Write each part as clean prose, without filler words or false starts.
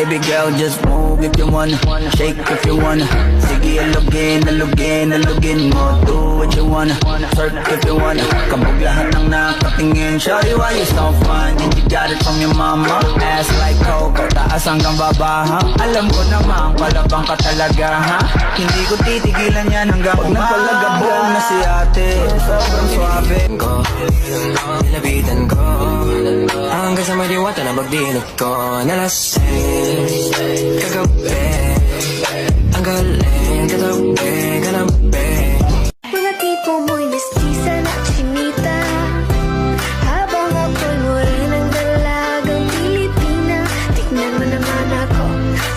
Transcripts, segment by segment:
Baby girl, just move if you wanna, shake if you wanna. Sige, alugin mo. Do what you wanna, twerk if you wanna. Kabog lahat ng nakatingin. Shawty, why you so fun? And you got it from your mama. Ass like Coco, taas hanggang baba, ha? Alam ko naman, palabang ka talaga, ha? Hindi ko titigilan yan hanggang napalagabog na si ate. Sobrang suabe ko, nilapitan ko hanggang sa may diwata na magdinog ko. Nalasing kagabi, ang galing katabi. Mga tipo mo'y mestiza na chinita, habang ako'y morenang dalagang Pilipina. Tignan mo naman ako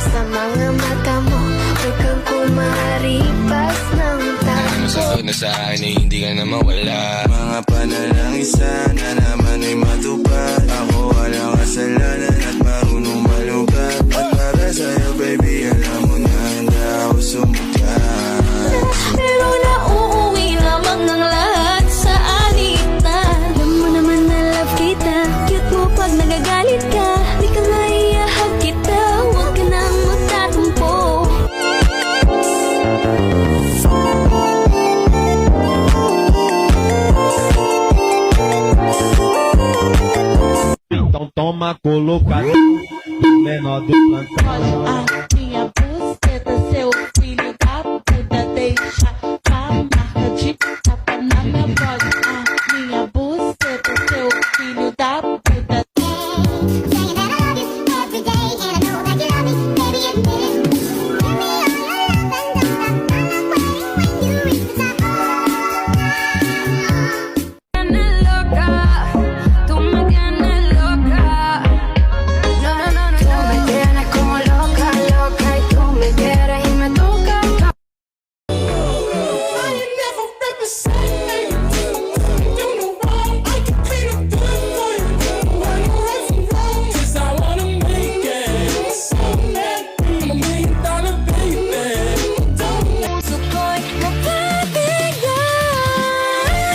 sa mga mata mo, huwag kang kumaripas ng takbo. Masagod na sa akin eh, hindi ka na mawala. Mga panalangin sana naman ay matupad. Ako walang kasalanan at marunong malugat. At para sa'yo baby, alam mo na handa ako sumukat. Pero nauuwi lamang ng lahat sa alitan. Alam mo naman na love kita, cute mo pag nagagalit ka. Di ka maiyahag kita, huwag ka nang magtatampo. Então toma colocado menor do plantão. A minha buceta, seu filho da puta, deixa a marca de tapa na minha voz. A minha buceta, seu filho da puta.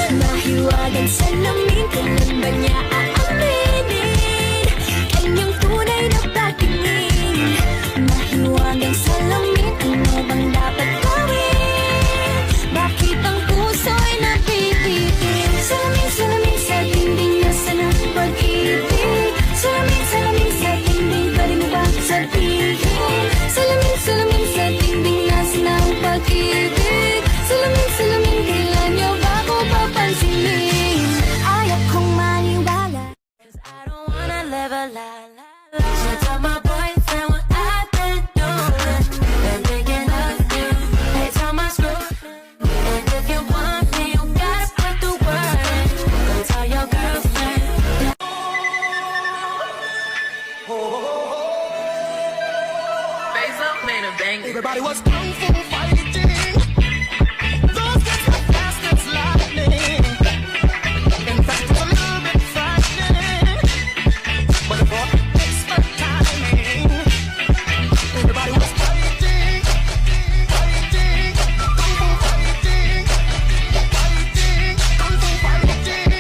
Mahiwagang salamin, kailan ba niya aaminin? Kanyang tunay na patingin. Mahiwagang salamin, ano bang dapat gawin? Bakit ang puso'y napipitin? Salamin, salamin sa dingding, nasa ng pag-ibig. Salamin, salamin sa dingding, pwede mo ba sabihin? Salamin, salamin sa dingding, nasa ng pag-ibig. Salamin, salamin, kailan niyo ba ako papansinin? Ayaw kong maniwala, 'cause I don't wanna live a lie. So tell my boyfriend what I've been doing. Been thinking of you, they tell my screw. And if you want me, you gotta put the word in. Go tell your girlfriend. Face up, made a bang. Everybody was kung fu fighting. Those guys were fast as lightning. In fact, it was a little bit frightening. But it brought expert timing. Everybody was fighting. Kung fu fighting. Kung fu fighting.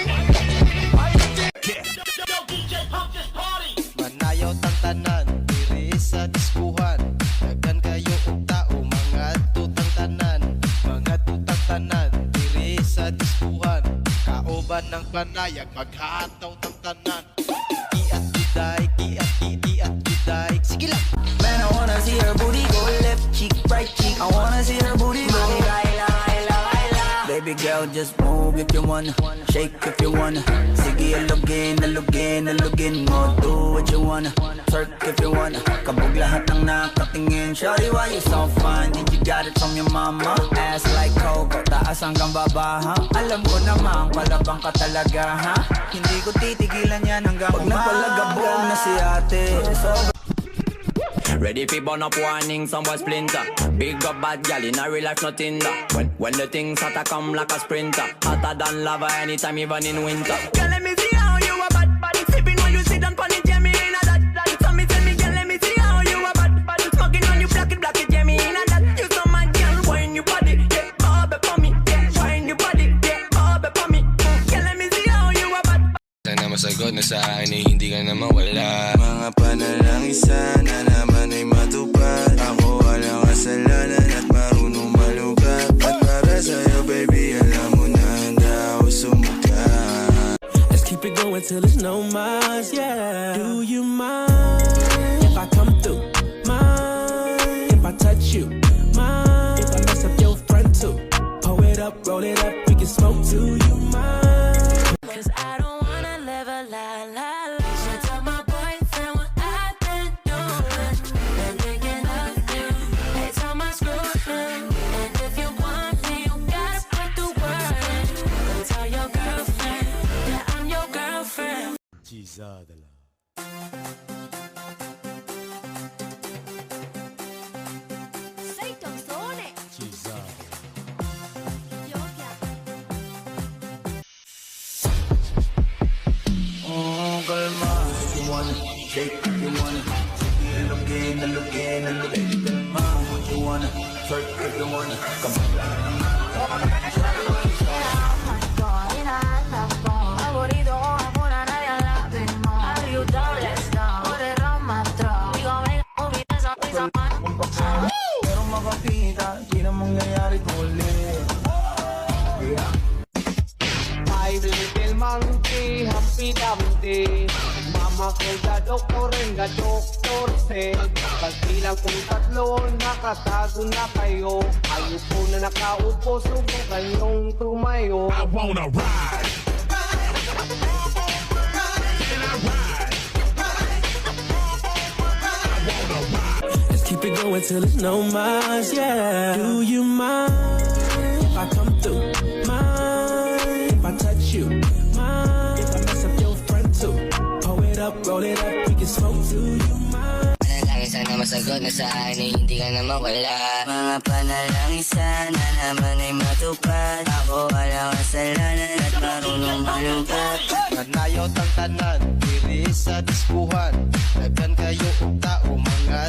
Manayaw tang tanan, diri sa diskuhan. Daghan kayo og tao, mga tutang tanan. Mga tutang tanan, diri sa diskuhan. Kaoban ng panayag, maghataw tang tanan. Kiat kuday, kiat kuday. Sige lang! Man, I wanna see her booty go left cheek, right cheek. I wanna see her booty go baila. Baby girl, just move if you wanna, shake if you wanna. Sige, alugin mo. Do what you wanna, twerk if you wanna. Kabog lahat ng nakatingin. Shawty, why you so fun? And you got it from your mama. Ass like Coco, taas hanggang baba, ha? Alam ko naman, palabang ka talaga, ha? Hindi ko titigilan yan hanggang pag napalagabog na si ate. Ready fi burn up warning, some boy splinter. Big up bad gal in a real life, nothing that. When the things hotter come like a sprinter. Hotter than lava anytime, even in winter. Girl, let me see how you a bad bad. Sipping when you sit down pon it, yeah me in a that. So me tell me, girl, let me see how you a bad bad. Smoking on you, black it, yeah me in a that. You so mad, girl, wine your body, yeah, bob for me, yeah, wine your body, yeah, bob for me. Girl, let me see how you a bad bad. Sana masagot na sa akin eh, hindi ka na mawala. Mga panalangin sana naman till there's no miles, yeah. Do you mind if I come through? Mind if I touch you? Mind if I mess up your front too? Pull it up, roll it up, we can smoke. Do you mind? Cause I don't wanna live a lie, lie, lie. So tell my boyfriend what I've been doing. Been thinking of you. They tell my screw him. And if you want me, you gotta put the word in. Go tell your girlfriend, yeah, I'm your girlfriend. Sei canzone. Oh, calma, if you wanna shake, if you wanna look in, look in, look in. Calma, if you wanna twerk, if you wanna come Favorito con alguna nadie la firmó. Are you down? Let's go. Por el rostro. Digo, venga, ubita esa pizza. pero makakita, di na mangyayari ko ulit. Ay, little monkey, Humpty Dumpty. Mama ko doktor and doktor said, pagbilang kong tatlo, nakatago na kayo. Ayupo na nakaupo, subukan yung tumayo. I wanna ride. Let's keep it going till there's no miles, yeah. Do you mind if I come through? Mind if I touch you? Mind if I mess up your front too? Pull it up, roll it up, we can smoke. Do you mind? Panalangin sana masagot na sa akin ay hindi ka na mawala. Mga panalangin sana naman ay matupad. Ako walang kasalanan at marunong malungkat. Nanayot ang tanan, diri sa diskuhan. Daghan kayo og tao, mga